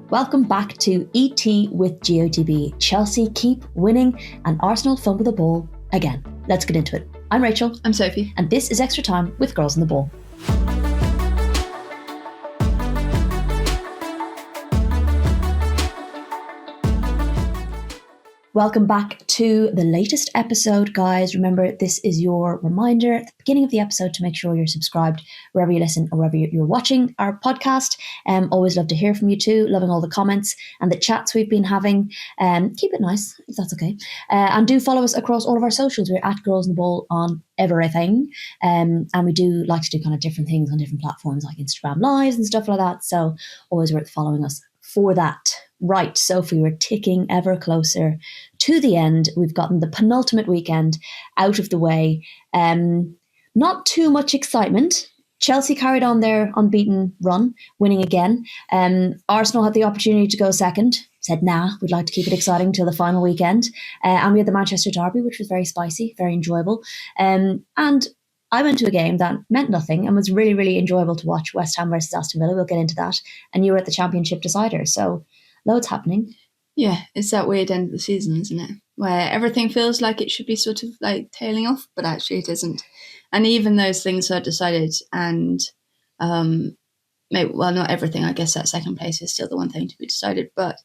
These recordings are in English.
Welcome back to ET with GOTB. Chelsea keep winning and Arsenal fumble the ball again. Let's get into it. I'm Rachel. I'm Sophie. And this is Extra Time with Girls on the Ball. Welcome back to the latest episode, guys. Remember, this is your reminder at the beginning of the episode to make sure you're subscribed wherever you listen or wherever you're watching our podcast. Always love to hear from you too. Loving all the comments and the chats we've been having. Keep it nice, if that's okay. And do follow us across all of our socials. We're at Girls on the Ball on everything. And we do like to do kind of different things on different platforms like Instagram Lives and stuff like that. So always worth following us for that. Right, Sophie, we're ticking ever closer to the end. We've gotten the penultimate weekend out of the way. Not too much excitement. Chelsea carried on their unbeaten run, winning again. Arsenal had the opportunity to go second. Said, nah, we'd like to keep it exciting till the final weekend. And we had the Manchester derby, which was very spicy, very enjoyable. And I went to a game that meant nothing and was really, really enjoyable to watch. West Ham versus Aston Villa. We'll get into that. And you were at the Championship decider. So loads happening. Yeah, it's that weird end of the season, isn't it? Where everything feels like it should be sort of like tailing off, but actually it isn't. And even those things are decided and, maybe, well, not everything. I guess that second place is still the one thing to be decided. But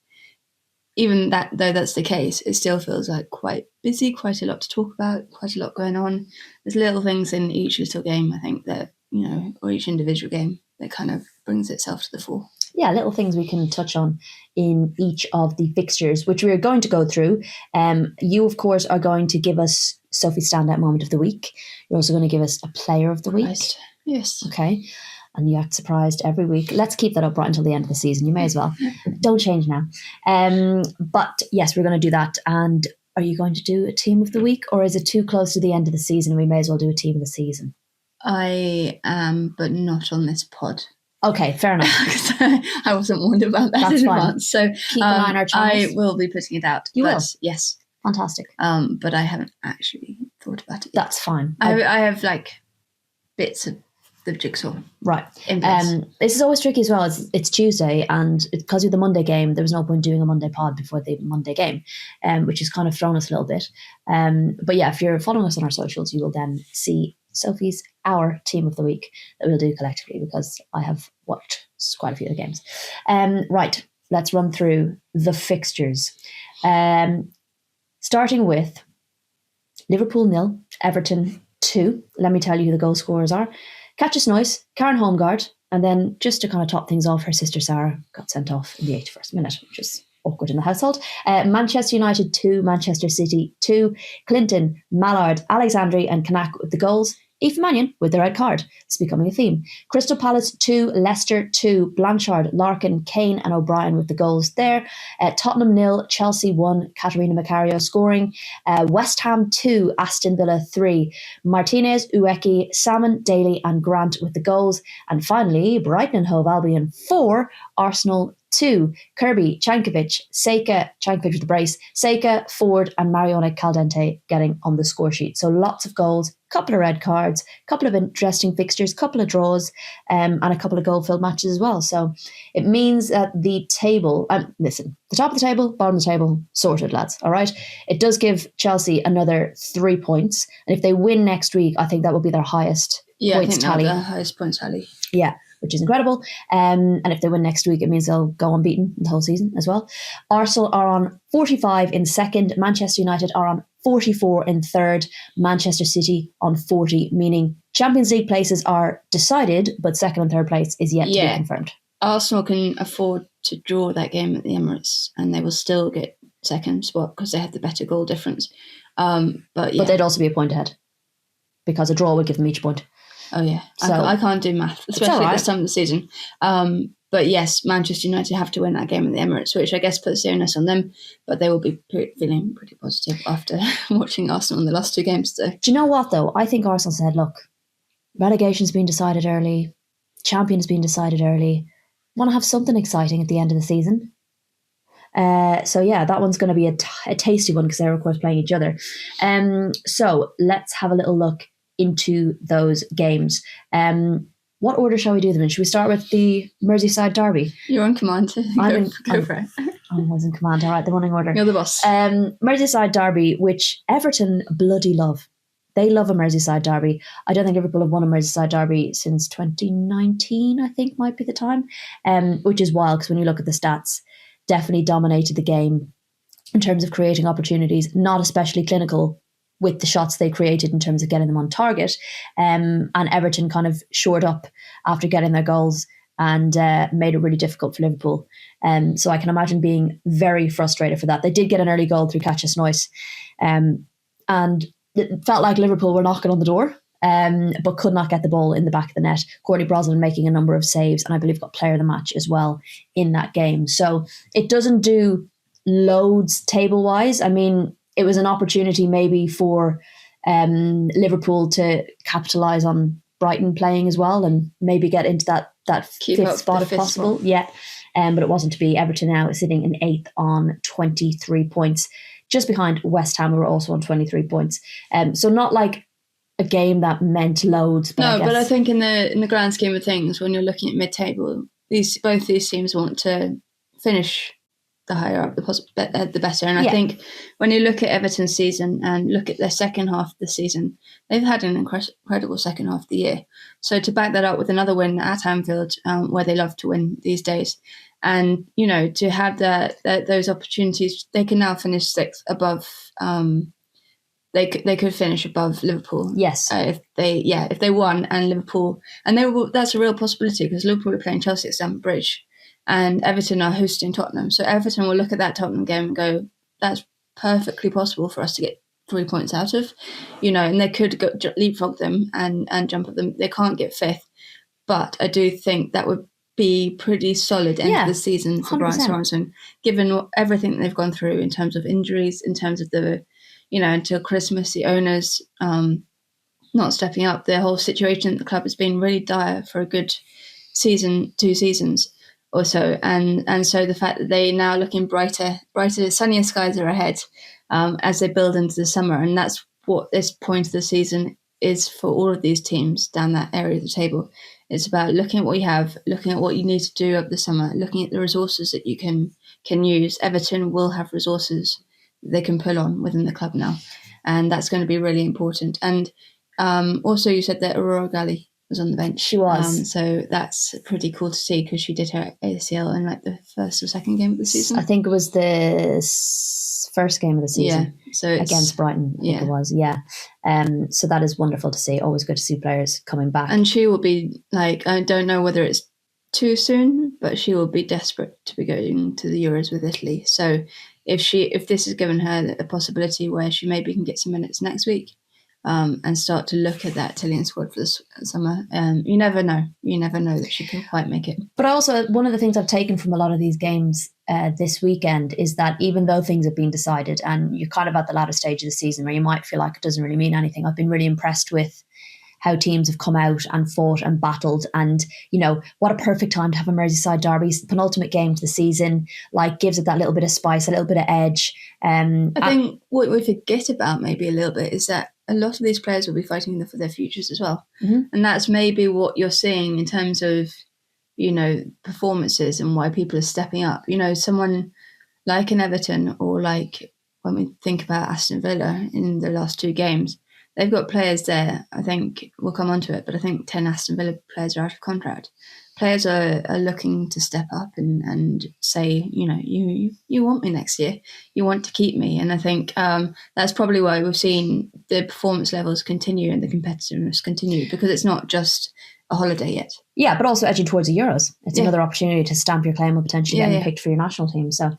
even that, though that's the case, it still feels like quite busy, quite a lot to talk about, quite a lot going on. There's little things in each little game, I think, that, you know, or each individual game that kind of brings itself to the fore. Yeah, little things we can touch on in each of the fixtures, which we are going to go through. You, of course, are going to give us Sophie's standout moment of the week. You're also going to give us a player of the week. Yes. Okay. And you act surprised every week. Let's keep that up right until the end of the season. You may as well. Don't change now. But yes, we're going to do that. And are you going to do a team of the week, or is it too close to the end of the season and we may as well do a team of the season? I am, but not on this pod. Okay, fair enough. I wasn't warned about that That's in fine. advance. So keep an eye on our channels. I will be putting it out. You will? Yes. Fantastic. But I haven't actually thought about it yet. That's fine. I have like bits of the jigsaw. Right. In place. This is always tricky as well. It's Tuesday, and because of the Monday game, there was no point doing a Monday pod before the Monday game, which has kind of thrown us a little bit. But yeah, if you're following us on our socials, you will then see Sophie's our team of the week that we'll do collectively, because I have watched quite a few of the games. Right, let's run through the fixtures. Starting with Liverpool 0, Everton 2. Let me tell you who the goal scorers are. Catches Noyce, Karen Holmgaard, and then just to kind of top things off, her sister Sarah got sent off in the 81st minute, which is awkward in the household. Manchester United 2, Manchester City 2, Clinton, Mallard, Alexandri and Kanak with the goals. Aoife Mannion with the red card. It's becoming a theme. Crystal Palace 2, Leicester 2, Blanchard, Larkin, Kane and O'Brien with the goals there. Tottenham 0, Chelsea 1, Katerina Macario scoring. West Ham 2, Aston Villa 3, Martinez, Ueki, Salmon, Daly and Grant with the goals. And finally, Brighton and Hove Albion 4, Arsenal 2, Kirby, Cankovic, Seika, Cankovic with the brace, Seika, Ford and Marione Caldente getting on the score sheet. So lots of goals, couple of red cards, couple of interesting fixtures, couple of draws, and a couple of goal-filled matches as well. So it means that the table, listen, the top of the table, bottom of the table, sorted, lads, all right? It does give Chelsea another 3 points. And if they win next week, I think that will be their highest points tally. The highest points tally. Yeah, which is incredible. And if they win next week, it means they'll go unbeaten the whole season as well. Arsenal are on 45 in second. Manchester United are on 44 in third. Manchester City on 40, meaning Champions League places are decided, but second and third place is yet to be confirmed. Arsenal can afford to draw that game at the Emirates and they will still get second spot because they have the better goal difference. But they'd also be a point ahead because a draw would give them each point. Oh, yeah. So, I can't do math, especially at this time of the season. But yes, Manchester United have to win that game at the Emirates, which I guess puts the onus on them. But they will be feeling pretty positive after watching Arsenal in the last 2 games. So. Do you know what, though? I think Arsenal said, look, relegation's been decided early. Champion's been decided early. Want to have something exciting at the end of the season. So yeah, that one's going to be a tasty one because they're, of course, playing each other. So let's have a little look into those games. What order shall we do them in? Should we start with the Merseyside derby? You're on command. Go for it. I was in command. All right, the running order. You're the boss. Merseyside derby, which Everton bloody love. They love a Merseyside derby. I don't think Liverpool have won a Merseyside derby since 2019, I think might be the time, which is wild because when you look at the stats, definitely dominated the game in terms of creating opportunities, not especially clinical with the shots they created in terms of getting them on target. And Everton kind of shored up after getting their goals and made it really difficult for Liverpool. So I can imagine being very frustrated for that. They did get an early goal through Catches Noise. And it felt like Liverpool were knocking on the door, but could not get the ball in the back of the net. Courtney Brosnan making a number of saves, and I believe got player of the match as well in that game. So it doesn't do loads table-wise. I mean, it was an opportunity maybe for Liverpool to capitalise on Brighton playing as well and maybe get into that fifth spot if possible. Yeah, but it wasn't to be. Everton now is sitting in 8th on 23 points, just behind West Ham, who are also on 23 points. So not like a game that meant loads. But but I think in the grand scheme of things, when you're looking at mid-table, both these teams want to finish the higher up, the better. And I think when you look at Everton's season and look at their second half of the season, they've had an incredible second half of the year. So to back that up with another win at Anfield, where they love to win these days, and to have those opportunities, they can now finish 6th above. They could finish above Liverpool. Yes, if they won and Liverpool, and that's a real possibility because Liverpool are playing Chelsea at Stamford Bridge. And Everton are hosting Tottenham. So Everton will look at that Tottenham game and go, that's perfectly possible for us to get 3 points out of, and they could go leapfrog them and jump at them. They can't get 5th. But I do think that would be pretty solid end of the season for Brighton Sorensen, given everything they've gone through in terms of injuries, in terms of the, until Christmas, the owners not stepping up. The whole situation at the club has been really dire for a good season, 2 seasons. Also, and so the fact that they now looking brighter, sunnier skies are ahead as they build into the summer, and that's what this point of the season is for all of these teams down that area of the table. It's about looking at what you have, looking at what you need to do over the summer, looking at the resources that you can use. Everton will have resources that they can pull on within the club now, and that's going to be really important. And also, you said that Aurora Galley was on the bench. She was. So that's pretty cool to see because she did her ACL in like the first or second game of the season. I think it was the first game of the season. Yeah. So against Brighton, I think it was. Yeah. So that is wonderful to see. Always good to see players coming back. And she will be like, I don't know whether it's too soon, but she will be desperate to be going to the Euros with Italy. So if this has given her a possibility where she maybe can get some minutes next week, and start to look at that Italian squad for this summer. You never know. You never know that she can quite make it. But also, one of the things I've taken from a lot of these games this weekend is that even though things have been decided and you're kind of at the latter stage of the season where you might feel like it doesn't really mean anything, I've been really impressed with how teams have come out and fought and battled, and what a perfect time to have a Merseyside derby, penultimate game to the season, like gives it that little bit of spice, a little bit of edge. I think what we forget about maybe a little bit is that a lot of these players will be fighting for their futures as well. Mm-hmm. And that's maybe what you're seeing in terms of, performances and why people are stepping up. Someone like an Everton or like when we think about Aston Villa in the last 2 games, they've got players there. I think we'll come on to it, but I think 10 Aston Villa players are out of contract. Players are looking to step up and say, you want me next year. You want to keep me. And I think that's probably why we've seen the performance levels continue and the competitiveness continue, because it's not just a holiday yet. Yeah, but also edging towards the Euros. It's another opportunity to stamp your claim of potentially getting picked for your national team. So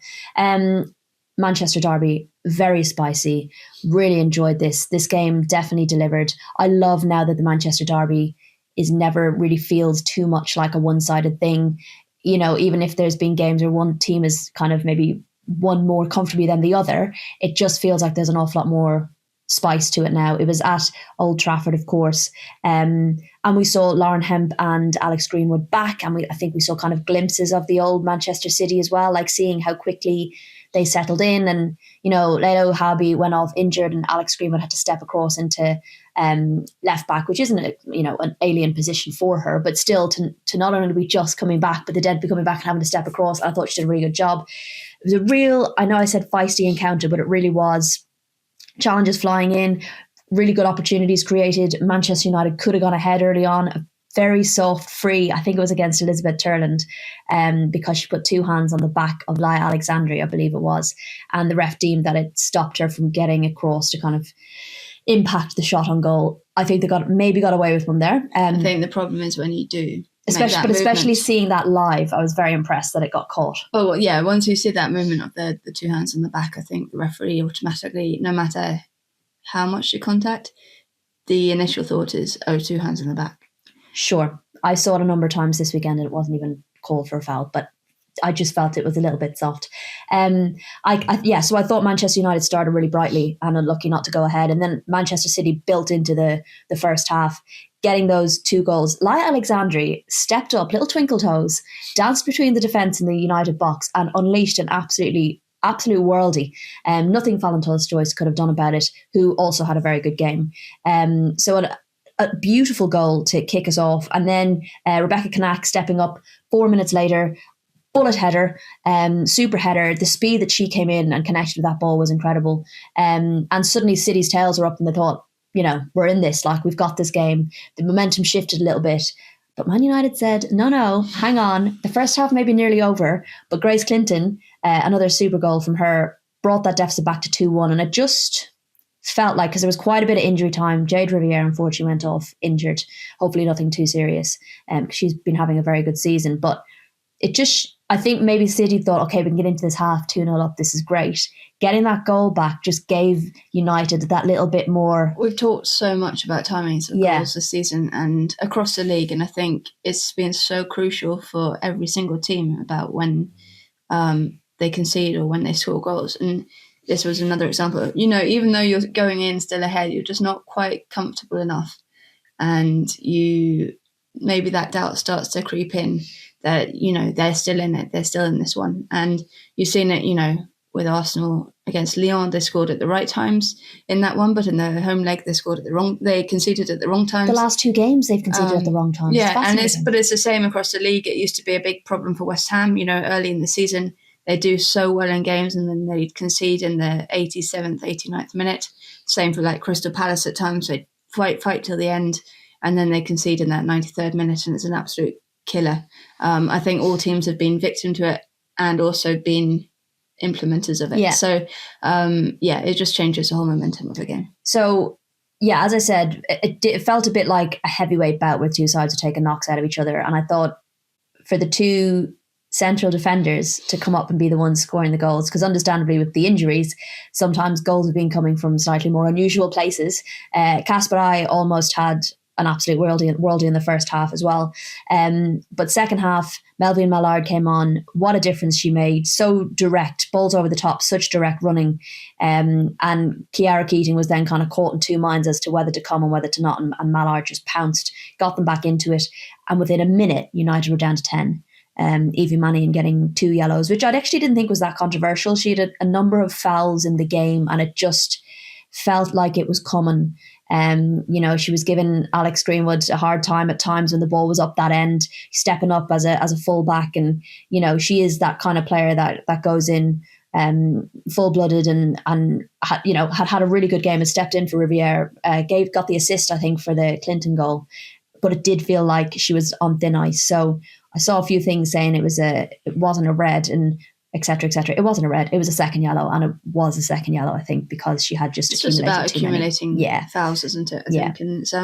Manchester derby, very spicy. Really enjoyed this. This game definitely delivered. I love now that the Manchester derby is never really feels too much like a one-sided thing. Even if there's been games where one team is kind of maybe won more comfortably than the other, it just feels like there's an awful lot more spice to it now. It was at Old Trafford, of course, and we saw Lauren Hemp and Alex Greenwood back, and I think we saw kind of glimpses of the old Manchester City as well, like seeing how quickly they settled in. And Leila Habi went off injured and Alex Greenwood had to step across into left back, which isn't an alien position for her, but still to not only be just coming back, but then be coming back and having to step across. I thought she did a really good job. It was a real, I know I said feisty encounter, but it really was. Challenges flying in, really good opportunities created. Manchester United could have gone ahead early on. A very soft free, I think it was against Elizabeth Turland, because she put two hands on the back of Laia Alexandri, I believe it was, and the ref deemed that it stopped her from getting across to kind of impact the shot on goal. I think they got away with one there. I think the problem is when you do. Especially seeing that live, I was very impressed that it got caught. Oh, well, yeah, once you see that movement of the two hands on the back, I think the referee automatically, no matter how much you contact, the initial thought is, two hands on the back. Sure. I saw it a number of times this weekend and it wasn't even called for a foul, but I just felt it was a little bit soft. So I thought Manchester United started really brightly and unlucky not to go ahead. And then Manchester City built into the first half, getting those two goals. Laia Alexandri stepped up, little twinkle toes, danced between the defence and the United box and unleashed an absolute worldie. Nothing Valentin Joyce could have done about it, who also had a very good game. So a beautiful goal to kick us off. And then Rebecca Kanak stepping up 4 minutes later, bullet header, super header. The speed that she came in and connected with that ball was incredible. And suddenly City's tails were up and they thought, we're in this, like we've got this game. The momentum shifted a little bit. But Man United said, no, hang on. The first half may be nearly over, but Grace Clinton, another super goal from her, brought that deficit back to 2-1. And it just felt like, because there was quite a bit of injury time, Jade Riviere unfortunately went off injured. Hopefully nothing too serious, because she's been having a very good season. But it just, I think maybe City thought, okay, we can get into this half 2-0 up. This is great. Getting that goal back just gave United that little bit more. We've talked so much about timings of goals this season and across the league, and I think it's been so crucial for every single team about when they concede or when they score goals. And this was another example. Even though you're going in still ahead, you're just not quite comfortable enough, and maybe that doubt starts to creep in that they're still in it, they're still in this one. And you've seen it with Arsenal against Lyon, they scored at the right times in that one, but in the home leg they conceded at the wrong times. The last two games they've conceded at the wrong times. Yeah, but it's the same across the league. It used to be a big problem for West Ham, early in the season. They do so well in games and then they'd concede in the 87th, 89th minute. Same for like Crystal Palace at times. They'd fight till the end and then they concede in that 93rd minute and it's an absolute killer. I think all teams have been victim to it and also been implementers of it. Yeah. So, it just changes the whole momentum of the game. So, yeah, as I said, it felt a bit like a heavyweight bout where two sides were taking knocks out of each other. And I thought for the two central defenders to come up and be the ones scoring the goals, because understandably with the injuries, sometimes goals have been coming from slightly more unusual places. Kasparai almost had an absolute worldie in the first half as well. But second half, Melvin Mallard came on. What a difference she made. So direct, balls over the top, such direct running. And Kiara Keating was then kind of caught in two minds as to whether to come and whether to not. And Mallard just pounced, got them back into it. And within a minute, United were down to 10. Evie Mannion getting 2 yellows, which I actually didn't think was that controversial. She had a number of fouls in the game and it just felt like it was coming. She was giving Alex Greenwood a hard time at times when the ball was up that end, stepping up as a fullback, and she is that kind of player that goes in full-blooded and had a really good game and stepped in for Riviere. Got the assist I think for the Clinton goal, but it did feel like she was on thin ice. So I saw a few things saying it wasn't a red and etc. etc. It wasn't a red. It was a second yellow, and it was a second yellow, I think, because she had just accumulating fouls, isn't it? I think, and it's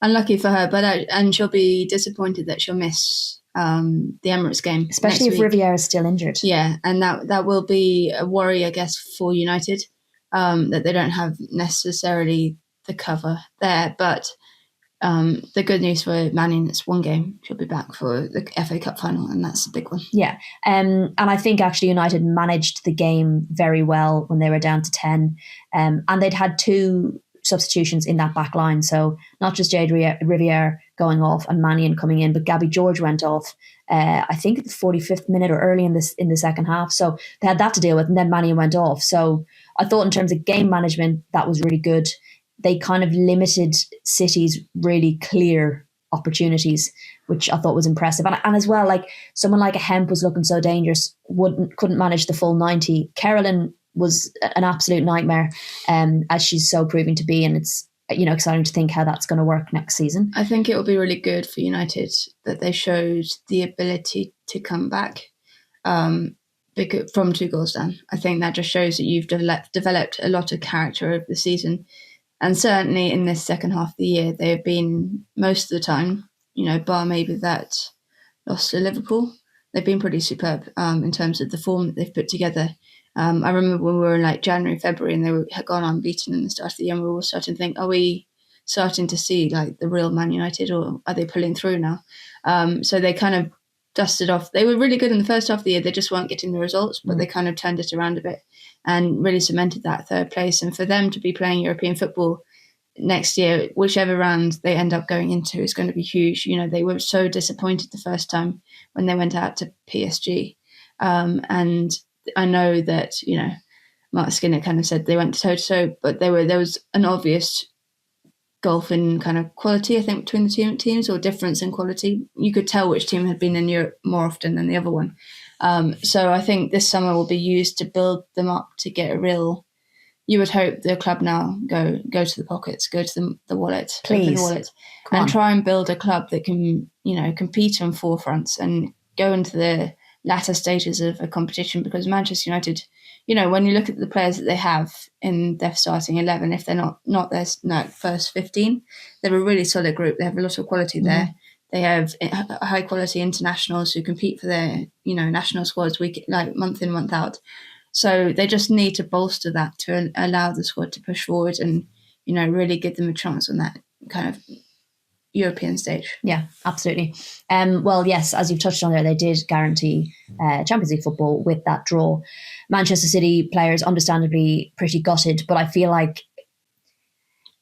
unlucky for her, and she'll be disappointed that she'll miss the Emirates game, especially if Riviere is still injured. Yeah, and that will be a worry, I guess, for United, that they don't have necessarily the cover there, but. The good news for Mannion, it's one game. She'll be back for the FA Cup final, and that's a big one. Yeah, and I think actually United managed the game very well when they were down to 10, and they'd had 2 substitutions in that back line. So not just Jade Riviere going off and Mannion coming in, but Gabby George went off. I think at the 45th minute or early in the second half. So they had that to deal with, and then Mannion went off. So I thought in terms of game management, that was really good. they kind of limited City's really clear opportunities, which I thought was impressive. And as well, like someone like a Hemp was looking so dangerous, couldn't manage the full 90. Carolyn was an absolute nightmare, as she's so proving to be, and it's exciting to think how that's going to work next season. I think it will be really good for United that they showed the ability to come back from 2 goals down. I think that just shows that you've developed a lot of character over the season. And certainly in this second half of the year, they have been, most of the time, bar maybe that loss to Liverpool, they've been pretty superb in terms of the form that they've put together. I remember when we were in like January, February, and they had gone unbeaten in the start of the year, and we were all starting to think, are we starting to see like the real Man United, or are they pulling through now? So they kind of dusted off. They were really good in the first half of the year. They just weren't getting the results, but they kind of turned it around a bit and really cemented that 3rd place. And for them to be playing European football next year, whichever round they end up going into, is going to be huge. They were so disappointed the first time when they went out to PSG. And I know that, Mark Skinner kind of said they went toe-to-toe, but there was an obvious gulf in kind of quality, I think, between the teams, or difference in quality. You could tell which team had been in Europe more often than the other one. So I think this summer will be used to build them up to get a real... You would hope the club now go to the pockets, go to the wallet, please, open the wallet, and try and build a club that can, compete on forefronts and go into the latter stages of a competition. Because Manchester United, when you look at the players that they have in their starting 11, if they're not their first 15, they're a really solid group. They have a lot of quality there. They have high quality internationals who compete for their, national squads month in, month out. So they just need to bolster that to allow the squad to push forward and, really give them a chance on that kind of European stage. Yeah, absolutely. Well, yes, as you've touched on there, they did guarantee Champions League football with that draw. Manchester City players understandably pretty gutted, but I feel like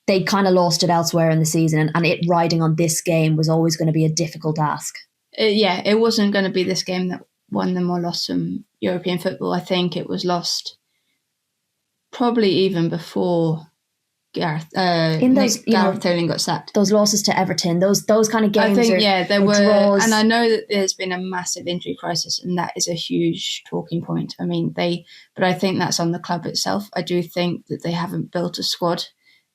they kind of lost it elsewhere in the season, and it riding on this game was always going to be a difficult ask. It wasn't going to be this game that won them or lost them European football. I think it was lost probably even before Gareth Taylor got sacked. Those losses to Everton, those kind of games. I think there were draws. And I know that there's been a massive injury crisis, and that is a huge talking point. I mean, but I think that's on the club itself. I do think that they haven't built a squad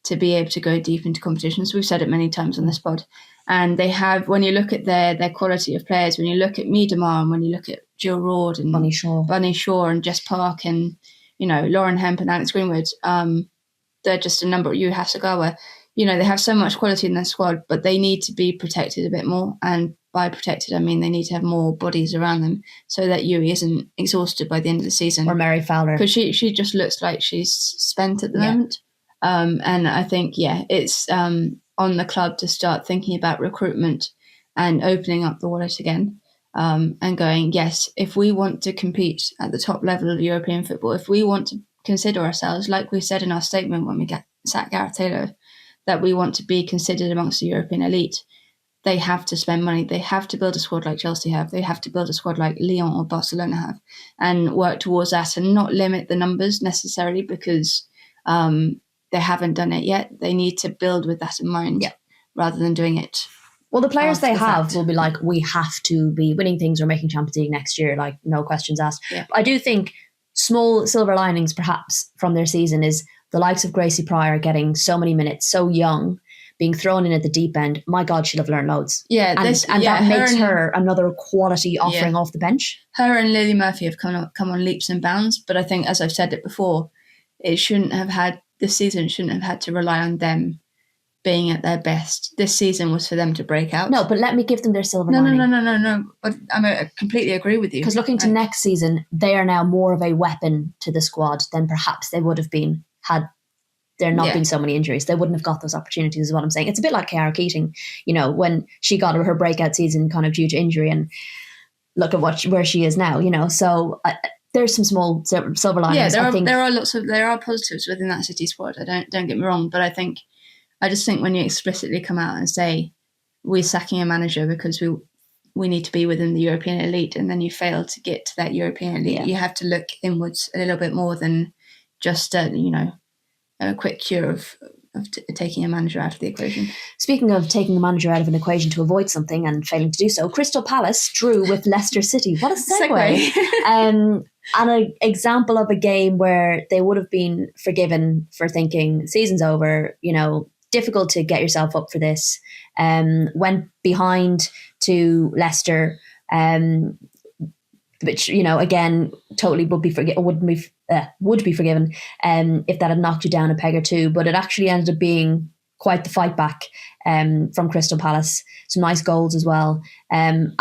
to be able to go deep into competitions. We've said it many times on this pod. And they have, when you look at their quality of players, when you look at Miedemar, and when you look at Jill Roord and Bunny Shaw and Jess Park and, Lauren Hemp and Alex Greenwood, they're just a number. Yu Hasegawa, they have so much quality in their squad, but they need to be protected a bit more. And by protected, I mean they need to have more bodies around them so that Yui isn't exhausted by the end of the season. Or Mary Fowler. Because she just looks like she's spent at the moment. And I think, it's on the club to start thinking about recruitment and opening up the wallet again, and going, yes, if we want to compete at the top level of European football, if we want to consider ourselves, like we said in our statement when we sacked Gareth Taylor, that we want to be considered amongst the European elite, they have to spend money. They have to build a squad like Chelsea have. They have to build a squad like Lyon or Barcelona have, and work towards that and not limit the numbers necessarily because they haven't done it yet. They need to build with that in mind rather than doing it. Well, the players they have will be like, we have to be winning things or making Champions League next year, like no questions asked. Yeah. I do think small silver linings perhaps from their season is the likes of Gracie Pryor getting so many minutes, so young, being thrown in at the deep end. My God, she'll have learned loads. Yeah, that makes her another quality offering off the bench. Her and Lily Murphy have come on leaps and bounds, but I think, as I've said it before, this season shouldn't have had to rely on them being at their best. This season was for them to break out. No, but let me give them their silver lining. No. But I completely agree with you. Because looking to next season, they are now more of a weapon to the squad than perhaps they would have been had there not been so many injuries. They wouldn't have got those opportunities, is what I'm saying. It's a bit like Ciara Keating, when she got her breakout season kind of due to injury, and look at where she is now, So there's some small silver linings. Yeah, there are positives within that City squad. Don't get me wrong, but I just think when you explicitly come out and say we're sacking a manager because we need to be within the European elite, and then you fail to get to that European elite, you have to look inwards a little bit more than just a quick cure of taking a manager out of the equation. Speaking of taking a manager out of an equation to avoid something and failing to do so, Crystal Palace drew with Leicester City. What a segue. And an example of a game where they would have been forgiven for thinking season's over, difficult to get yourself up for this. Went behind to Leicester, which, again, totally would be forgiven if that had knocked you down a peg or two. But it actually ended up being quite the fight back from Crystal Palace. Some nice goals as well. And,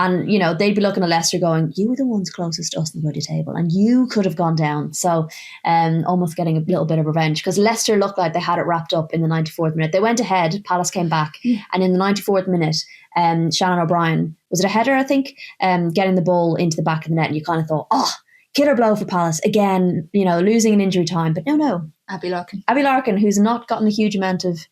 they'd be looking at Leicester going, you were the ones closest to us in the bloody table and you could have gone down. So almost getting a little bit of revenge, because Leicester looked like they had it wrapped up in the 94th minute. They went ahead, Palace came back. Yeah. And in the 94th minute, Shannon O'Brien, was it a header, I think, getting the ball into the back of the net, and you kind of thought, killer blow for Palace. Again, losing in injury time. But no. Abby Larkin, who's not gotten a huge amount of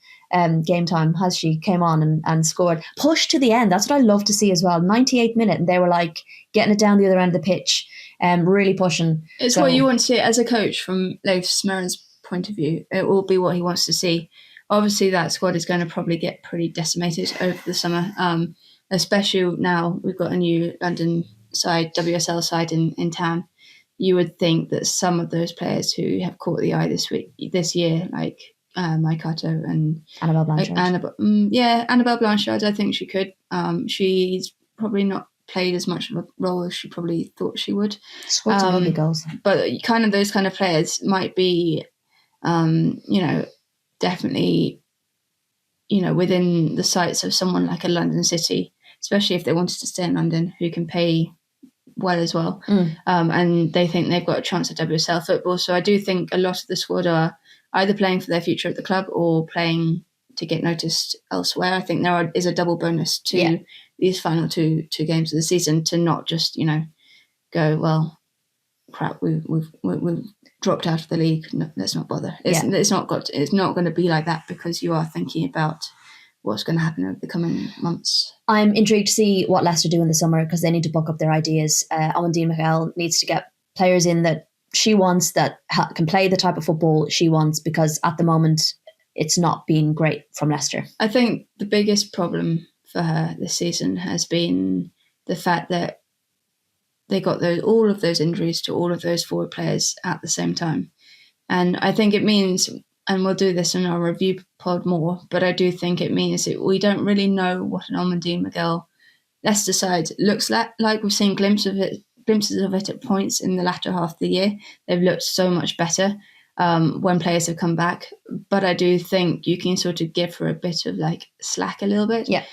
game time, has she, came on and scored. Pushed to the end. That's what I love to see as well. 98th minute, and they were like getting it down the other end of the pitch, really pushing. It's what you want to see as a coach from Leif Smeren's point of view. It will be what he wants to see. Obviously, that squad is going to probably get pretty decimated over the summer, especially now we've got a new London side, WSL side in town. You would think that some of those players who have caught the eye this year, like Maikato and Annabelle Blanchard. Annabelle Blanchard, I think she could. She's probably not played as much of a role as she probably thought she would. Scored some lovely goals. But kind of those kind of players might be, definitely, within the sights of someone like a London City, especially if they wanted to stay in London, who can pay well as well. And they think they've got a chance at WSL football. So I do think a lot of the squad are either playing for their future at the club or playing to get noticed elsewhere. I think there is a double bonus to these final two games of the season, to not just, go, well, crap, we've dropped out of the league. No, let's not bother. It's not going to be like that, because you are thinking about what's going to happen over the coming months. I'm intrigued to see what Leicester do in the summer, because they need to buck up their ideas. Amandine Michael needs to get players in that she wants, that can play the type of football she wants, because at the moment it's not been great from Leicester. I think the biggest problem for her this season has been the fact that they got all of those injuries to all of those forward players at the same time. And I think it means, and we'll do this in our review pod more, but I do think it means that we don't really know what an Amandine Miguel Leicester side looks like. We've seen glimpses of it at points in the latter half of the year. They've looked so much better when players have come back. But I do think you can sort of give her a bit of slack a little bit. Yeah.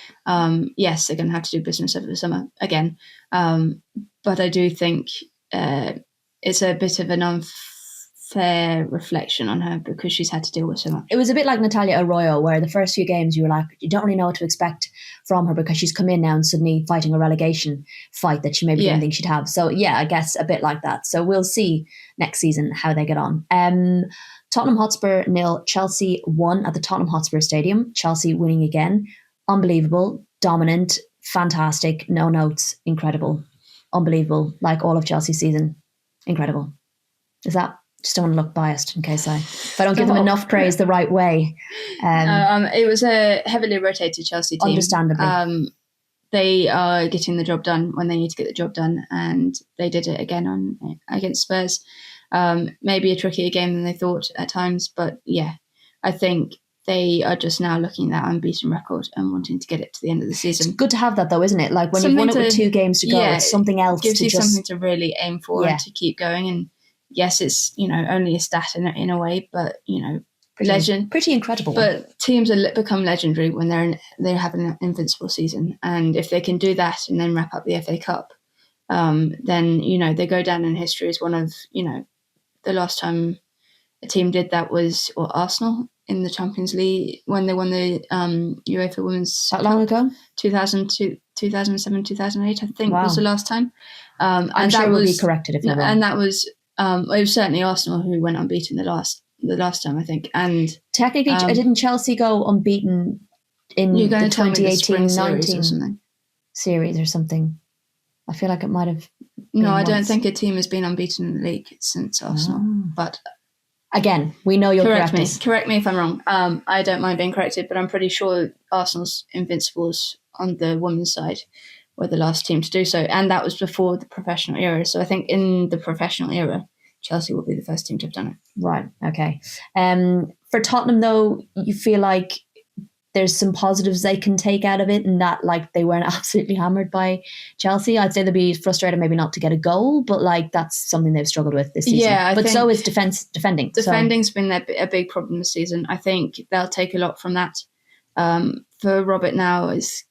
Yes, they're going to have to do business over the summer again. But I do think it's a bit of an unfair reflection on her, because she's had to deal with so much. It was a bit like Natalia Arroyo, where the first few games you were like, you don't really know what to expect from her, because she's come in now and suddenly fighting a relegation fight that she maybe didn't think she'd have. So yeah, I guess a bit like that. So we'll see next season how they get on. Tottenham Hotspur 0, Chelsea 1 at the Tottenham Hotspur Stadium. Chelsea winning again. Unbelievable, dominant, fantastic, no notes, incredible, unbelievable, like all of Chelsea's season. Incredible. Is that... Just don't want to look biased in case if I don't give them enough praise the right way. It was a heavily rotated Chelsea team. Understandably. They are getting the job done when they need to get the job done, and they did it again against Spurs. Maybe a trickier game than they thought at times, but yeah, I think they are just now looking at that unbeaten record and wanting to get it to the end of the season. It's good to have that though, isn't it? Like when you've won it with 2 games to go, it's something else. Gives you something to really aim for and to keep going. And yes, it's only a stat in a way, but pretty incredible. But teams become legendary when they have an invincible season, and if they can do that and then wrap up the FA Cup, then they go down in history as one of the last time a team did that was Arsenal in the Champions League when they won the UEFA Women's that long ago, 2002, 2007, 2008, I think was the last time. I'm sure we'll be corrected if you're wrong. And that was. It was certainly Arsenal who went unbeaten the last time, I think. And technically, didn't Chelsea go unbeaten in the 2018-19 series or something? I feel like it might have. No, I don't think a team has been unbeaten in the league since Arsenal. But Again, we know you'll correct me. us. Correct me if I'm wrong. I don't mind being corrected, but I'm pretty sure Arsenal's Invincibles on the women's side were the last team to do so, and that was before the professional era. So I think in the professional era, Chelsea will be the first team to have done it. Right. Okay. For Tottenham, though, you feel like there's some positives they can take out of it, and that like they weren't absolutely hammered by Chelsea. I'd say they'd be frustrated maybe not to get a goal, but like that's something they've struggled with this season. Yeah, but so is defending. Defending's been a big problem this season. I think they'll take a lot from that. For Robert now is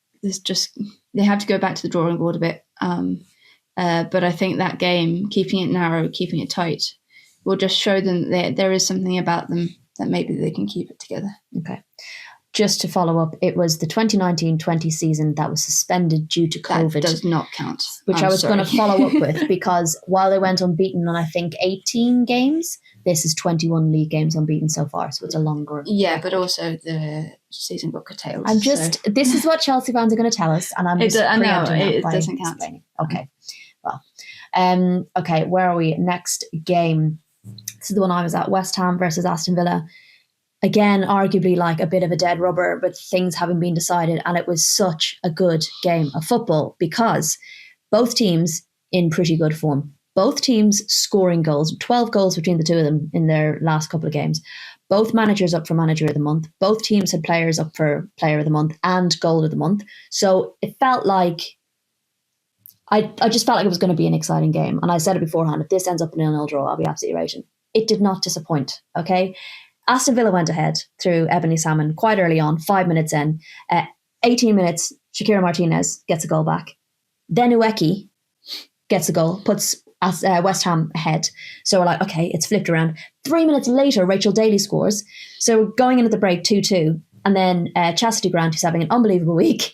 just they have to go back to the drawing board a bit. But I think that game, keeping it narrow, keeping it tight, will just show them that there is something about them that maybe they can keep it together. Okay. Just to follow up, it was the 2019-20 season that was suspended due to COVID. That does not count. Which I was going to follow up with, because while they went unbeaten on, I think, 18 games, this is 21 league games unbeaten so far, so it's a longer... Yeah, but also the season got curtailed. This is what Chelsea fans are going to tell us, and I'm just it doesn't count. Explaining. Okay. Well, okay, where are we? Next game. This is the one I was at, West Ham versus Aston Villa. Again, arguably like a bit of a dead rubber, but things haven't been decided. And it was such a good game of football because both teams in pretty good form. Both teams scoring goals, 12 goals between the two of them in their last couple of games. Both managers up for Manager of the Month. Both teams had players up for Player of the Month and Goal of the Month. So it felt like, I just felt like it was going to be an exciting game. And I said it beforehand, if this ends up in a 0-0 draw, I'll be absolutely raging. It did not disappoint, okay? Aston Villa went ahead through Ebony Salmon quite early on, 5 minutes in. 18 minutes, Shakira Martinez gets a goal back. Then Ueki gets a goal, puts West Ham ahead. So we're like, okay, it's flipped around. 3 minutes later, Rachel Daly scores. So going into the break 2-2. And then Chastity Grant, who's having an unbelievable week,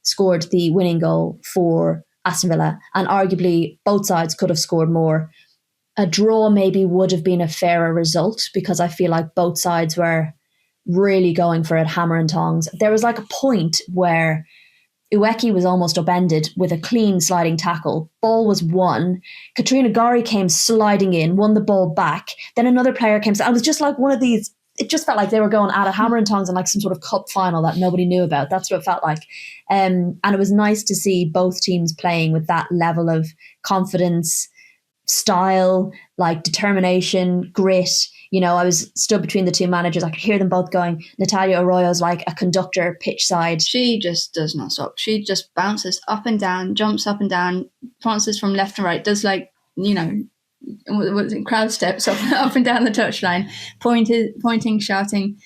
scored the winning goal for Aston Villa. And arguably, both sides could have scored more. A draw maybe would have been a fairer result because I feel like both sides were really going for it, hammer and tongs. There was like a point where Ueki was almost upended with a clean sliding tackle. Ball was won. Katrina Gari came sliding in, won the ball back. Then another player came. I was just like one of these. It just felt like they were going at it, hammer and tongs, in like some sort of cup final that nobody knew about. That's what it felt like. And it was nice to see both teams playing with that level of confidence, style, like determination, grit. You know, I was stood between the two managers. I could hear them both going. Natalia Arroyo's like a conductor pitch side. She just does not stop. She just bounces up and down, jumps up and down, prances from left to right, does like, you know, crowd steps up and down the touchline, pointing, shouting.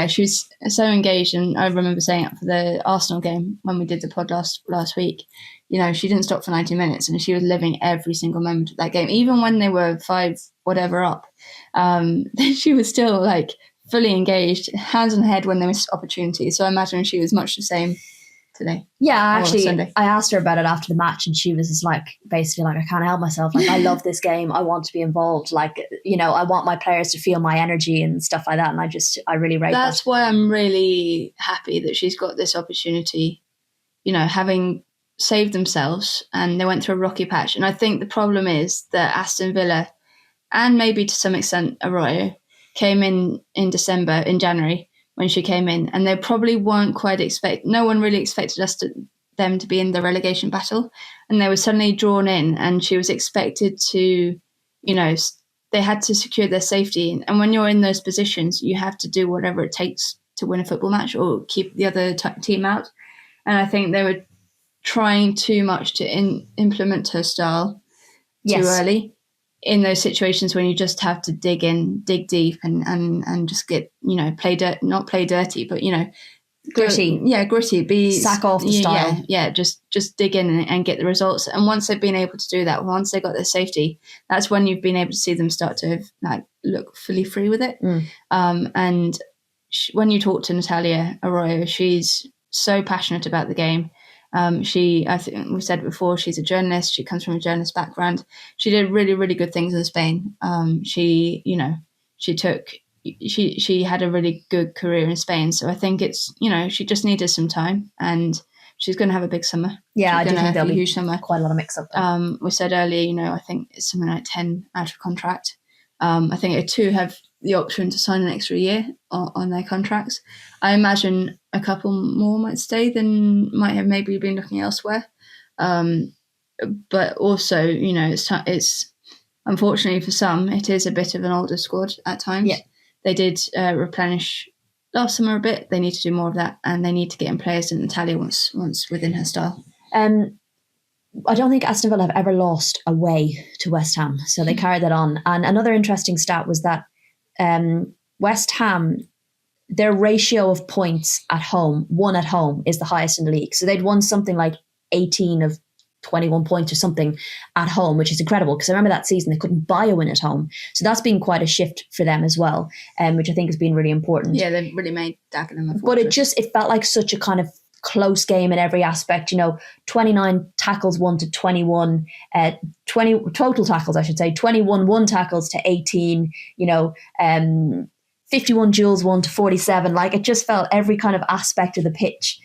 She's so engaged. And I remember saying it for the Arsenal game when we did the pod last week. You know, she didn't stop for 90 minutes and she was living every single moment of that game. Even when they were 5 whatever up, she was still like fully engaged, hands on the head when there was opportunities. So I imagine she was much the same today. Yeah, actually, I asked her about it after the match and she was just like, basically like, I can't help myself. Like, I love this game. I want to be involved. Like, you know, I want my players to feel my energy and stuff like that. And I really rate that. That's why I'm really happy that she's got this opportunity, you know, having saved themselves and they went through a rocky patch. And I think the problem is that Aston Villa and maybe to some extent Arroyo came in January when she came in, and they probably weren't quite no one really expected them to be in the relegation battle, and they were suddenly drawn in and she was expected to, you know, they had to secure their safety. And when you're in those positions, you have to do whatever it takes to win a football match or keep the other team out. And I think they were trying too much to implement her style too early in those situations when you just have to dig deep and just get, you know, not play dirty, but, you know, gritty. Gritty. Sack off the style. Yeah, just dig in and get the results. And once they've been able to do that, once they got their safety, that's when you've been able to see them start to like look fully free with it. And when you talk to Natalia Arroyo, she's so passionate about the game. I think we said before, she's a journalist. She comes from a journalist background. She did really, really good things in Spain. She had a really good career in Spain. So I think it's, you know, she just needed some time and she's going to have a big summer. Yeah, I do think there'll be huge summer. Quite a lot of mix up. We said earlier, you know, I think it's something like 10 out of contract. I think A2 have the option to sign an extra year on their contracts. I imagine a couple more might stay than might have maybe been looking elsewhere. But also, it's unfortunately for some, it is a bit of an older squad at times. Yeah. They did replenish last summer a bit. They need to do more of that, and they need to get in players that Natalia wants within her style. I don't think Aston Villa have ever lost away to West Ham, so they carried that on. And another interesting stat was that West Ham, their ratio of points at home, won at home, is the highest in the league. So they'd won something like 18 of 21 points or something at home, which is incredible, because I remember that season they couldn't buy a win at home. So that's been quite a shift for them as well, which I think has been really important. Yeah, they've really made Dagenham a fortress. But it felt like such a kind of close game in every aspect. 29 tackles won to 21, 20 total tackles, I should say, 21 one tackles to 18, 51 duels won to 47. Like, it just felt every kind of aspect of the pitch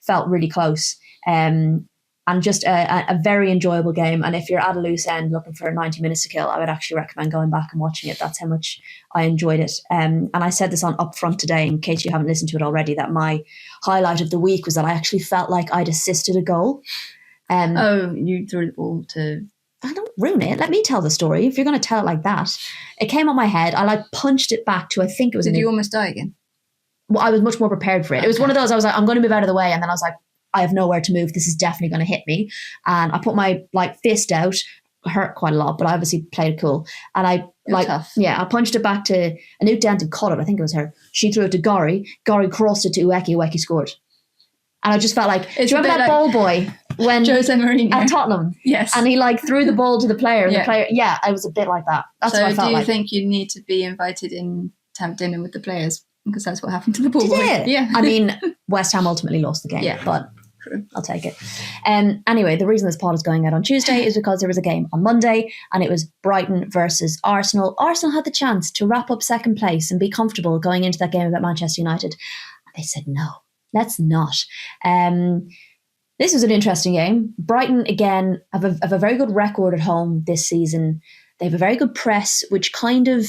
felt really close. And just a very enjoyable game. And if you're at a loose end looking for 90 minutes to kill, I would actually recommend going back and watching it. That's how much I enjoyed it. And I said this on Upfront today, in case you haven't listened to it already, that my highlight of the week was that I actually felt like I'd assisted a goal. You threw the ball to... I don't ruin it. Let me tell the story. If you're going to tell it like that. It came on my head. I punched it back to, I think it was... Did you almost die again? Well, I was much more prepared for it. Okay. It was one of those, I was like, I'm going to move out of the way. And then I was like, I have nowhere to move. This is definitely going to hit me. And I put my fist out. Hurt quite a lot, but I obviously played it cool. And I I punched it back to Anouk Dent and caught it. I think it was her. She threw it to Gori. Gori crossed it to Ueki. Ueki scored. And I just felt like, do you remember that ball boy when Jose Mourinho at Tottenham? Yes. And he threw the ball to the player, and the player, I was a bit like that. That's what I felt like. So do you think you need to be invited in to have dinner with the players? Because that's what happened to the ball boy. Yeah. I mean, West Ham ultimately lost the game, but true. I'll take it. Anyway, the reason this pod is going out on Tuesday is because there was a game on Monday, and it was Brighton versus Arsenal. Arsenal had the chance to wrap up second place and be comfortable going into that game about Manchester United. And they said, no, let's not. This was an interesting game. Brighton, again, have a very good record at home this season. They have a very good press, which kind of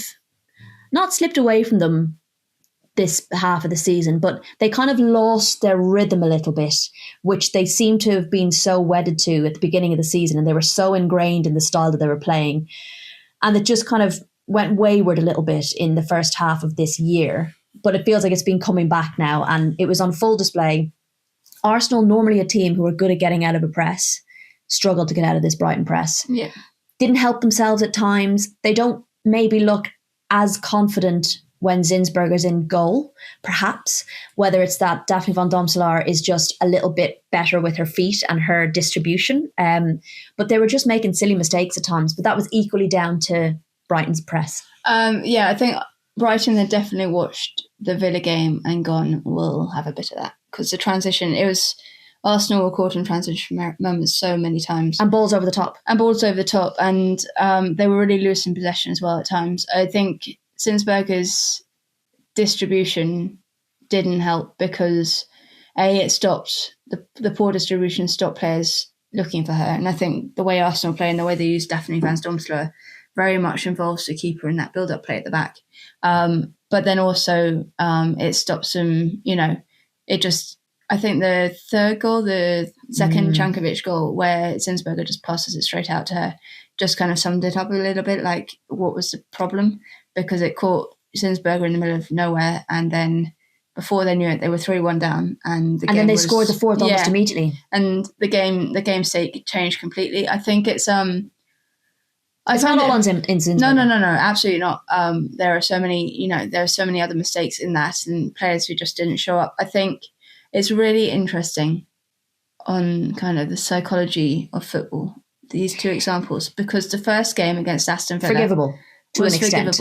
not slipped away from them this half of the season, but they kind of lost their rhythm a little bit, which they seem to have been so wedded to at the beginning of the season, and they were so ingrained in the style that they were playing, and it just kind of went wayward a little bit in the first half of this year. But it feels like it's been coming back now, and it was on full display. Arsenal, normally a team who are good at getting out of a press, struggled to get out of this Brighton press. Yeah. Didn't help themselves at times. They don't maybe look as confident when Zinsberger's in goal, perhaps, whether it's that Daphne van Domselaar is just a little bit better with her feet and her distribution. But they were just making silly mistakes at times, but that was equally down to Brighton's press. I think Brighton had definitely watched the Villa game and gone, we'll have a bit of that. Because the transition, it was Arsenal were caught in transition moments so many times. And balls over the top. And they were really loose in possession as well at times. I think Zinsberger's distribution didn't help because it stopped the poor distribution, stopped players looking for her. And I think the way Arsenal play and the way they use Daphne van Domselaar very much involves the keeper in that build-up play at the back. But then also it stops them, I think the third goal, the second Jankovic goal, where Zinsberger just passes it straight out to her, just kind of summed it up a little bit, like what was the problem? Because it caught Zinsberger in the middle of nowhere, and then before they knew it, they were 3-1 down, and then they scored the fourth almost immediately. And the game state changed completely. I think it's not all on Zinsberger. No, absolutely not. There are so many other mistakes in that, and players who just didn't show up. I think it's really interesting on kind of the psychology of football, these two examples, because the first game against Aston Villa forgivable. To an extent.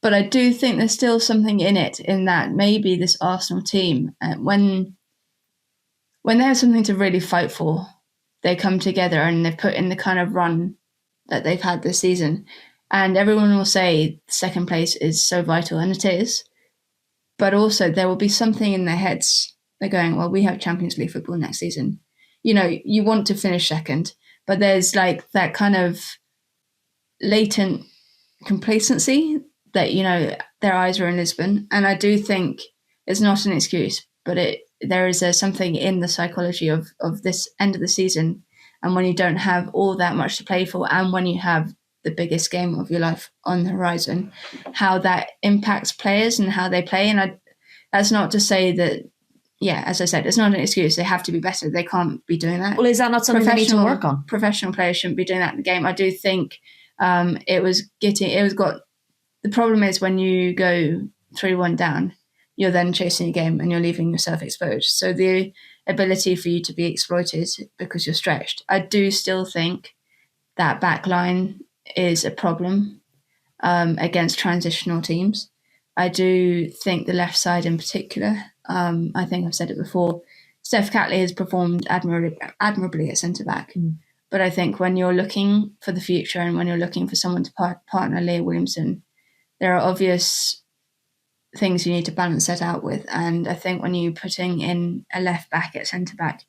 But I do think there's still something in it, in that maybe this Arsenal team, when they have something to really fight for, they come together and they put in the kind of run that they've had this season. And everyone will say second place is so vital, and it is. But also there will be something in their heads. They're going, well, we have Champions League football next season. You want to finish second, but there's like that kind of latent complacency that, their eyes are in Lisbon. And I do think it's not an excuse, but there is something in the psychology of this end of the season. And when you don't have all that much to play for, and when you have the biggest game of your life on the horizon, how that impacts players and how they play. And that's not to say that, as I said, it's not an excuse. They have to be better. They can't be doing that. Well, is that not something they need to work on? Professional players shouldn't be doing that in the game. I do think the problem is when you go 3-1 down, you're then chasing a game and you're leaving yourself exposed. So the ability for you to be exploited because you're stretched. I do still think that back line is a problem against transitional teams. I do think the left side in particular, I think I've said it before, Steph Catley has performed admirably at centre-back. But I think when you're looking for the future and when you're looking for someone to partner Leah Williamson, there are obvious things you need to balance that out with. And I think when you're putting in a left back at centre back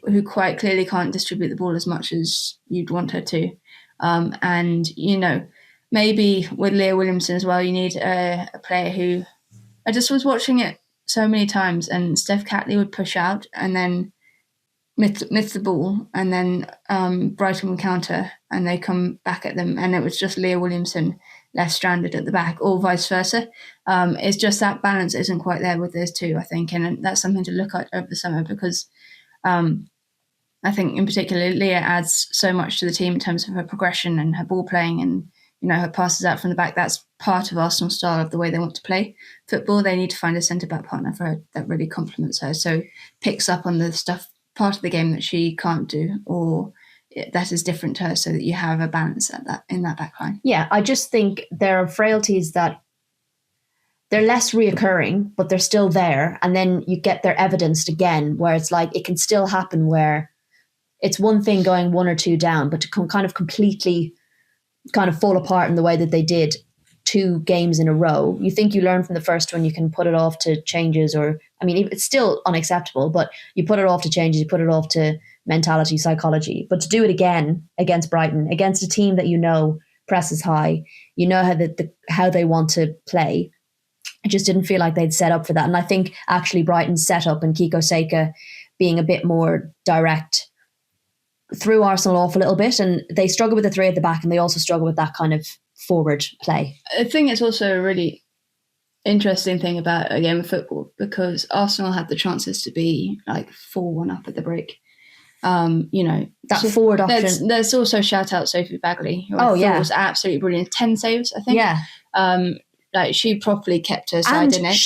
who quite clearly can't distribute the ball as much as you'd want her to, and maybe with Leah Williamson as well, you need a player who, I just was watching it so many times, and Steph Catley would push out and then miss the ball, and then Brighton would counter and they come back at them, and it was just Leah Williamson left stranded at the back, or vice versa. It's just that balance isn't quite there with those two, I think, and that's something to look at over the summer, because I think in particular Leah adds so much to the team in terms of her progression and her ball playing and her passes out from the back. That's part of Arsenal's style of the way they want to play football. They need to find a centre-back partner for her that really complements her, so picks up on the part of the game that she can't do, or that is different to her, so that you have a balance in that back line. Yeah, I just think there are frailties that they're less reoccurring, but they're still there. And then you get their evidenced again, where it's like it can still happen, where it's one thing going 1 or 2 down, but to kind of completely kind of fall apart in the way that they did 2 games in a row. You think you learn from the first one, you can put it off to changes, or, I mean, it's still unacceptable, but you put it off to changes, you put it off to mentality, psychology. But to do it again against Brighton, against a team that presses high, how they want to play, I just didn't feel like they'd set up for that. And I think actually Brighton's setup and Kiko Seika being a bit more direct threw Arsenal off a little bit, and they struggle with the 3 at the back, and they also struggle with that kind of forward play. I think it's also a really interesting thing about a game of football, because Arsenal had the chances to be like 4-1 up at the break. That forward option. There's also shout out Sophie Bagley, who I thought was absolutely brilliant. 10 saves, I think. Yeah. She properly kept her side in it.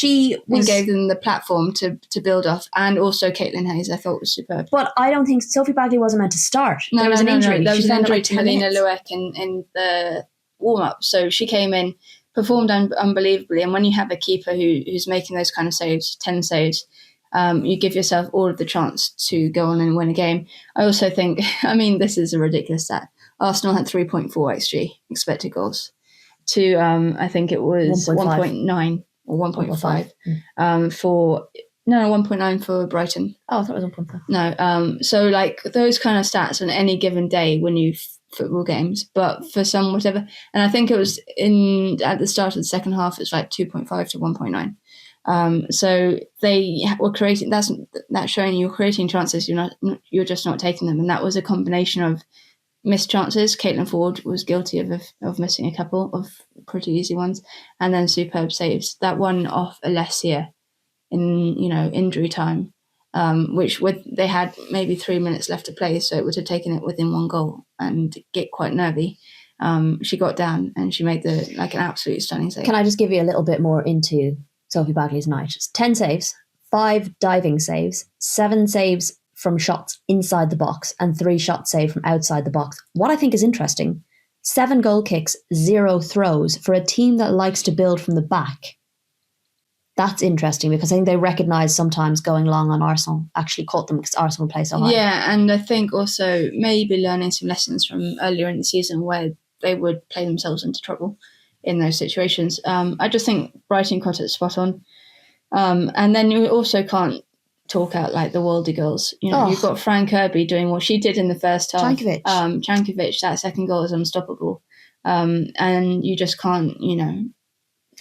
And gave them the platform to build off. And also Caitlin Hayes, I thought, was superb. But I don't think Sophie Bagley wasn't meant to start. There was an injury. There was an injury to Melina Lueck in the warm-up. So she came in, performed unbelievably. And when you have a keeper who's making those kind of saves, 10 saves, you give yourself all of the chance to go on and win a game. I also think, this is a ridiculous stat. Arsenal had 3.4 XG, expected goals, to, I think it was 1.9 or 1.5 for 1.9 for Brighton. Oh, I thought it was 1.5. No, so like those kind of stats on any given day when you football games, but for some whatever, and I think it was at the start of the second half, it's like 2.5 to 1.9. So they were creating. That's showing you're creating chances. You're just not taking them, and that was a combination of missed chances. Caitlin Ford was guilty of missing a couple of pretty easy ones, and then superb saves. That one off Alessia in injury time, which they had maybe 3 minutes left to play, so it would have taken it within 1 goal and get quite nervy. She got down and she made an absolute stunning save. Can I just give you a little bit more into Sophie Bagley's night? 10 saves, 5 diving saves, 7 saves from shots inside the box, and 3 shots saved from outside the box. What I think is interesting, 7 goal kicks, 0 throws for a team that likes to build from the back. That's interesting, because I think they recognise sometimes going long on Arsenal actually caught them because Arsenal play so high. Yeah, and I think also maybe learning some lessons from earlier in the season where they would play themselves into trouble in those situations. I just think Brighton got it spot on. And then you also can't talk out like the Worldy girls. You've got Fran Kirby doing what she did in the first half. Jankovic, that second goal is unstoppable. And you just can't,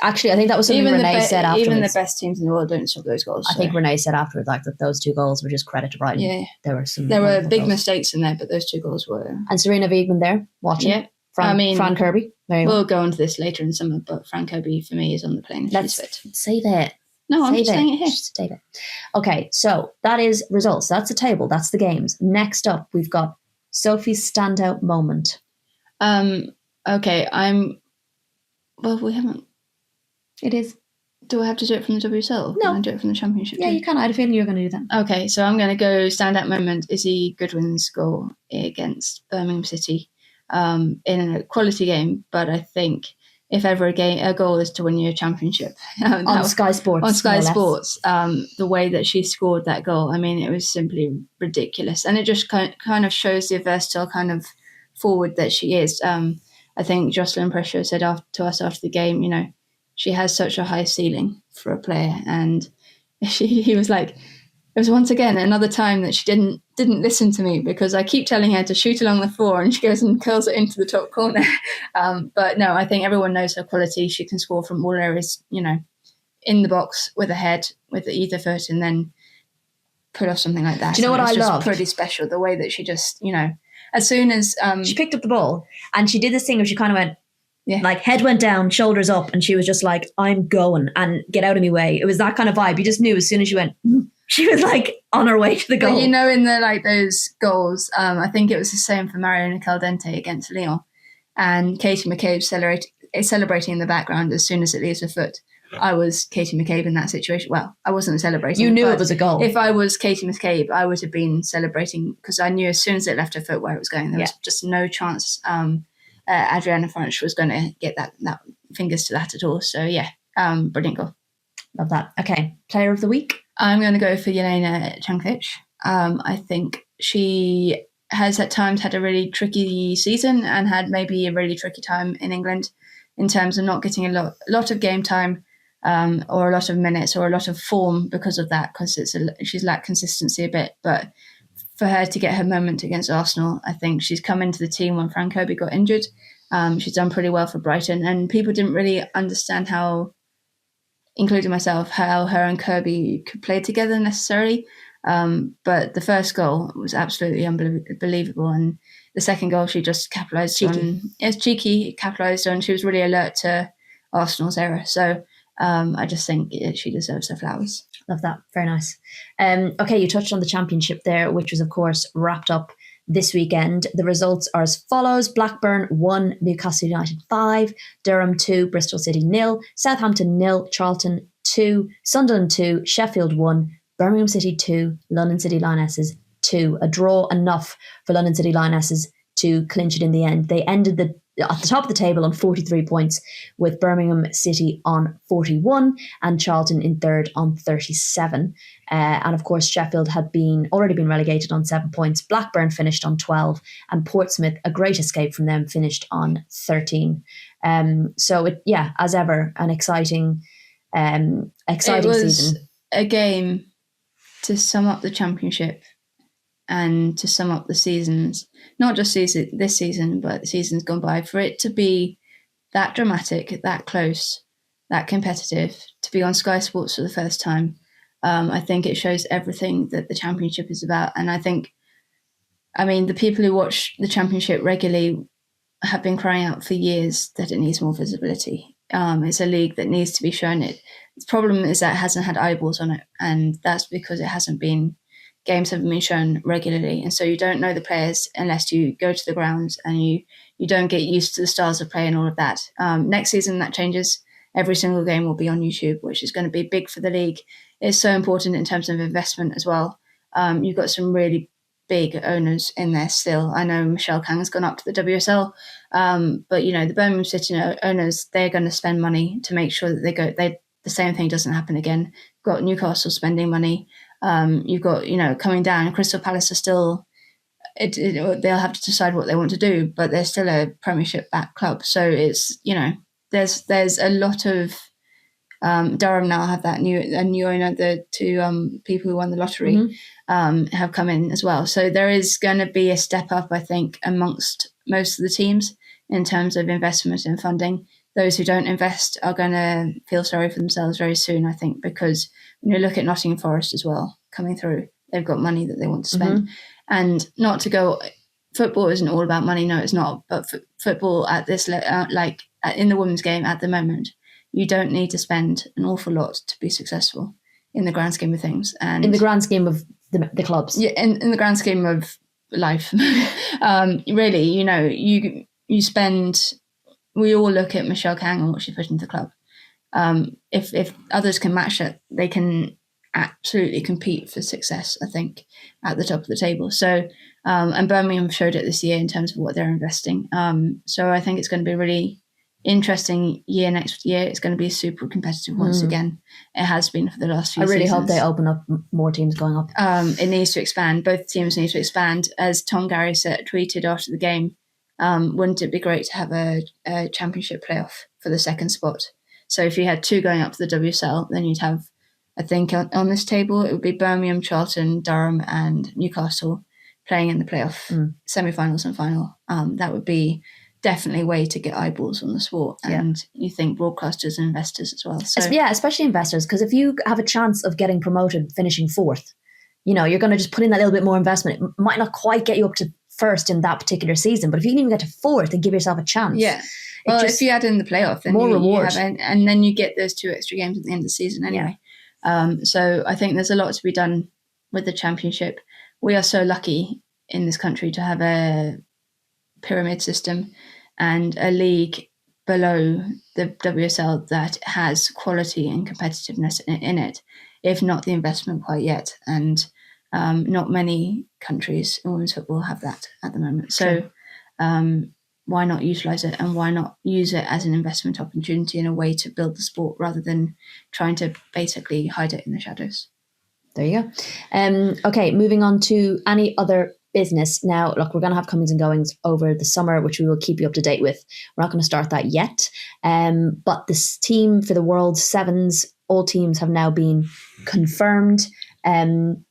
Actually, I think that was something Renee said afterwards. Even the best teams in the world don't stop those goals. I think Renee said afterwards that those 2 goals were just credit to Brighton. Yeah. There were big mistakes in there, but those 2 goals were. And Serena Wiegman there watching. Yeah. Fran Kirby. We'll go on to this later in summer, but Fran Kirby for me is on the plane. Let's save it. No, I'm just saying it here. Just save it. Okay, so that is results. That's the table. That's the games. Next up, we've got Sophie's standout moment. Okay, well, we haven't. It is. Do I have to do it from the WSL? No. Can I do it from the Championship? Yeah, you can. I had a feeling you were going to do that. Okay, so I'm going to go standout moment Izzy Goodwin's goal against Birmingham City in a quality game. But I think if ever a goal is to win you a championship. On Sky Sports. On Sky Sports, the way that she scored that goal, I mean, it was simply ridiculous. And it just kind of shows the versatile kind of forward that she is. I think Jocelyn Pressure said to us after the game, she has such a high ceiling for a player. And he was like, it was once again another time that she didn't listen to me because I keep telling her to shoot along the floor and she goes and curls it into the top corner. But no, I think everyone knows her quality. She can score from all areas, in the box with a head, with either foot, and then put off something like that. Do you know what I love? Pretty special, the way that she just, as soon as she picked up the ball and she did this thing where she kind of went, like head went down, shoulders up, and she was just like, I'm going and get out of my way. It was that kind of vibe. You just knew as soon as she went, she was like on her way to the goal. But in the those goals, I think it was the same for Mariona Caldente against Lyon, and Katie McCabe celebrating in the background as soon as it leaves her foot. I was Katie McCabe in that situation. Well, I wasn't celebrating. You knew it was a goal. If I was Katie McCabe, I would have been celebrating because I knew as soon as it left her foot where it was going, there was just no chance Adriana Franch was going to get that fingers to that at all. So brilliant goal. Love that. Okay, player of the week. I'm going to go for Jelena Cankovic. I think she has at times had a really tricky season and had maybe a really tricky time in England in terms of not getting a lot of game time or a lot of minutes or a lot of form because of that, because she's lacked consistency a bit. But for her to get her moment against Arsenal, I think she's come into the team when Fran Kirby got injured. She's done pretty well for Brighton, and people didn't really understand how, including myself, how her and Kirby could play together necessarily. But the first goal was absolutely unbelievable, and the second goal she just capitalised on. It's cheeky, capitalised on. She was really alert to Arsenal's error. So I just think she deserves her flowers. Love that. Very nice. Okay, you touched on the Championship there, which was, of course, wrapped up this weekend. The results are as follows. Blackburn 1, Newcastle United 5, Durham 2, Bristol City 0, Southampton 0, Charlton 2, Sunderland 2, Sheffield 1, Birmingham City 2, London City Lionesses 2. A draw enough for London City Lionesses to clinch it in the end. They ended at the top of the table on 43 points, with Birmingham City on 41 and Charlton in third on 37. And of course, Sheffield had already been relegated on 7 points. Blackburn finished on 12, and Portsmouth, a great escape from them, finished on 13. So as ever, an exciting season. A game to sum up the Championship and to sum up the seasons, not just this season, but the seasons gone by, for it to be that dramatic, that close, that competitive, to be on Sky Sports for the first time. I think it shows everything that the Championship is about. And the people who watch the Championship regularly have been crying out for years that it needs more visibility. It's a league that needs to be shown it. The problem is that it hasn't had eyeballs on it, and that's because games haven't been shown regularly, and so you don't know the players unless you go to the grounds and you don't get used to the styles of play and all of that. Next season that changes. Every single game will be on YouTube, which is going to be big for the league. It's so important in terms of investment as well. You've got some really big owners in there still. I know Michelle Kang has gone up to the WSL, but the Birmingham City owners, they're going to spend money to make sure that the same thing doesn't happen again. Got Newcastle spending money. You've got, coming down. Crystal Palace are still, they'll have to decide what they want to do, but they're still a Premiership-backed club. So it's, there's a lot of, Durham now have a new owner. The two people who won the lottery have come in as well. So there is going to be a step up, I think, amongst most of the teams in terms of investment and funding. Those who don't invest are going to feel sorry for themselves very soon, I think, because when you look at Nottingham Forest as well, coming through, they've got money that they want to spend. And not to go, football isn't all about money, no, it's not. But football at this, in the women's game at the moment, you don't need to spend an awful lot to be successful in the grand scheme of things. And in the grand scheme of the clubs. Yeah, in the grand scheme of life. Really, you spend... We all look at Michelle Kang and what she put into the club. If others can match it, they can absolutely compete for success, I think, at the top of the table. So, and Birmingham showed it this year in terms of what they're investing. So I think it's going to be a really interesting year next year. It's going to be super competitive once again. It has been for the last few seasons. I really hope they open up more teams going up. It needs to expand. Both teams need to expand. As Tom Garry tweeted after the game, wouldn't it be great to have a championship playoff for the second spot? So if you had two going up to the WSL, then you'd have, I think on this table, it would be Birmingham, Charlton, Durham and Newcastle playing in the playoff semi-finals and final. That would be definitely a way to get eyeballs on the sport. And you think broadcasters and investors as well. So, especially investors, because if you have a chance of getting promoted, finishing fourth, you're going to just put in that little bit more investment. It might not quite get you up to first in that particular season, but if you can even get to fourth and give yourself a chance. Yeah. Well, if you add in the playoff, then more reward. And then you get those 2 extra games at the end of the season anyway. So I think there's a lot to be done with the championship. We are so lucky in this country to have a pyramid system and a league below the WSL that has quality and competitiveness in it, if not the investment quite yet. And not many countries in women's football have that at the moment. So why not utilise it, and why not use it as an investment opportunity and a way to build the sport rather than trying to basically hide it in the shadows? There you go. Okay, moving on to any other business. Now, look, we're going to have comings and goings over the summer, which we will keep you up to date with. We're not going to start that yet. But this team for the World Sevens, all teams have now been confirmed.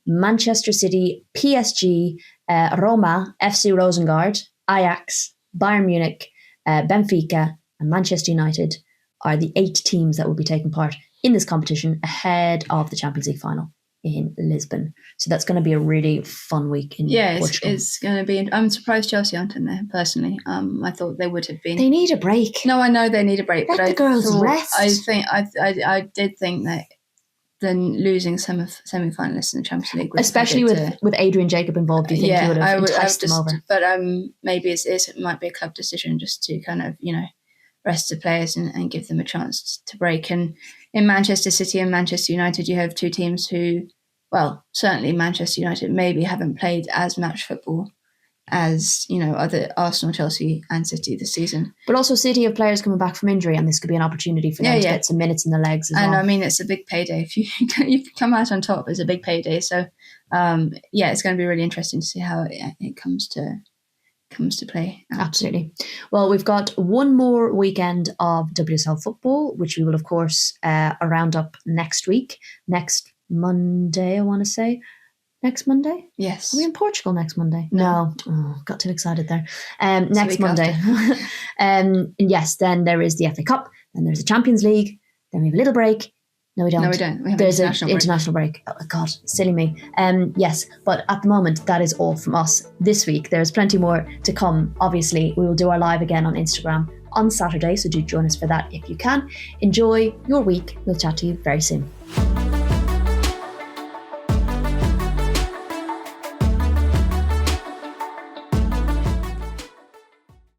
Manchester City, PSG, Roma, FC Rosengard, Ajax, Bayern Munich, Benfica and Manchester United are the 8 teams that will be taking part in this competition ahead of the Champions League final in Lisbon. So that's going to be a really fun week in Portugal. It's going to be... I'm surprised Chelsea aren't in there, personally. I thought they would have been. They need a break. No, I know they need a break. Let the girls rest. I did think that then losing semi-finalists in the Champions League, especially with Adrian Jacob involved, do you think he would have enticed them over? But maybe it might be a club decision just to kind of rest the players and give them a chance to break. And in Manchester City and Manchester United, you have 2 teams who, well, certainly Manchester United maybe haven't played as much football as other Arsenal, Chelsea and City this season. But also City have players coming back from injury, and this could be an opportunity for them to get some minutes in the legs as well. And I mean, it's a big payday. If you come out on top, it's a big payday. So it's going to be really interesting to see how it comes to play. Absolutely. Well, we've got one more weekend of WSL football, which we will of course round up next week, next Monday, I want to say. Next Monday? Yes. Are we in Portugal next Monday? No. Oh, got too excited there. Next Monday. And yes, then there is the FA Cup, then there's the Champions League, then we have a little break. No, we don't. We have There's an international break. Oh, God, silly me. Yes, but at the moment, that is all from us this week. There's plenty more to come. Obviously, we will do our live again on Instagram on Saturday, so do join us for that if you can. Enjoy your week. We'll chat to you very soon.